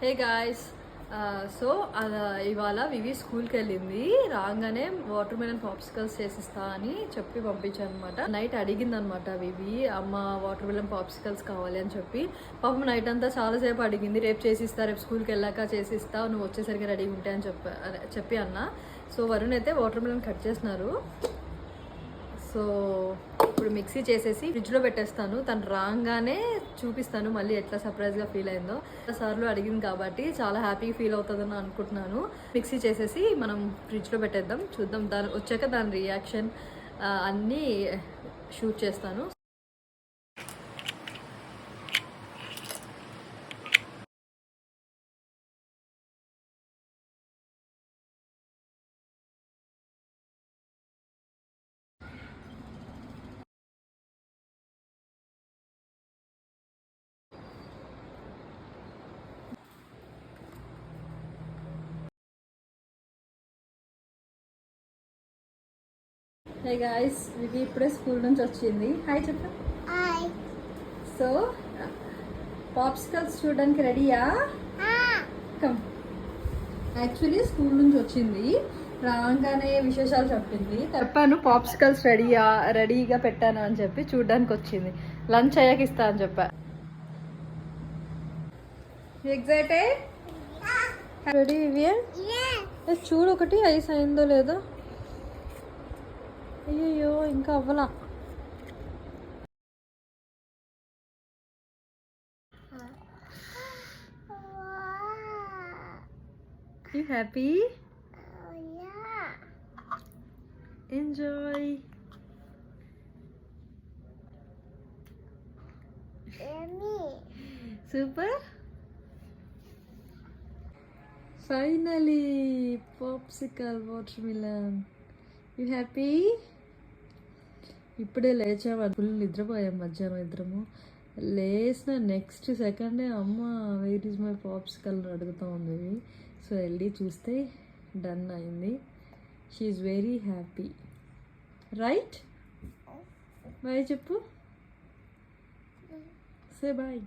Hey guys, so ఇవాళ వివి స్కూల్కి వెళ్ళింది. రాగానే వాటర్ మెలన్ పాప్సికల్స్ చేసిస్తా అని చెప్పి పంపించాను అనమాట. నైట్ అడిగిందనమాట వివి, అమ్మ వాటర్ మెలన్ పాప్సికల్స్ కావాలి అని చెప్పి. పాపం నైట్ అంతా చాలాసేపు అడిగింది. రేపు చేసిస్తా, రేపు స్కూల్కి వెళ్ళాక చేసిస్తా, నువ్వు వచ్చేసరికి రెడీగా ఉంటాయి అని చెప్పి అన్న. సో వరుణ్ అయితే వాటర్ మెలన్ కట్ చేసినారు. సో ఇప్పుడు మిక్సీ చేసేసి ఫ్రిడ్జ్లో పెట్టేస్తాను. తను రాగానే చూపిస్తాను మళ్ళీ ఎట్లా సర్ప్రైజ్గా ఫీల్ అయిందో. సార్లు అడిగింది కాబట్టి చాలా హ్యాపీగా ఫీల్ అవుతుందని అనుకుంటున్నాను. మిక్సీ చేసేసి మనం ఫ్రిడ్జ్లో పెట్టేద్దాం, చూద్దాం. దాని వచ్చాక దాని రియాక్షన్ అన్నీ షూట్ చేస్తాను. హే గాయ్స్, వివి ఇప్పుడే స్కూల్ నుంచి వచ్చింది. హాయ్ చెప్పు. హాయ్. సో పాప్సికల్స్ చూడడానికి రెడీయా? కమ్. యాక్చువల్లీ స్కూల్ నుంచి వచ్చింది, రాగానే విశేషాలు చెప్పింది. చెప్పాను పాప్సికల్స్ రెడీగా పెట్టాను అని చెప్పి చూడడానికి వచ్చింది. లంచ్ అయ్యాక ఇస్తా అని చెప్పా. ఎగ్జైటెడ్? Ready Vivian? చూడు ఒకటి ఐస్ అయిందో లేదో. అయ్యో ఇంకా అవ్వలా. You happy? Yeah. Enjoy. Yummy. Super. Finally, popsicle watermelon. You happy? ఇప్పుడే లేచాము, ఫుల్ నిద్రపోయాం మధ్యాహ్నం ఇద్దరము. లేచిన నెక్స్ట్ సెకండే అమ్మ వేర్ ఈజ్ మై పాప్సికల్ అడుగుతూ ఉంది. సో వెళ్ళి చూస్తే డన్ అయింది. She is very happy, right? Bye చెప్పు, సే బాయ్.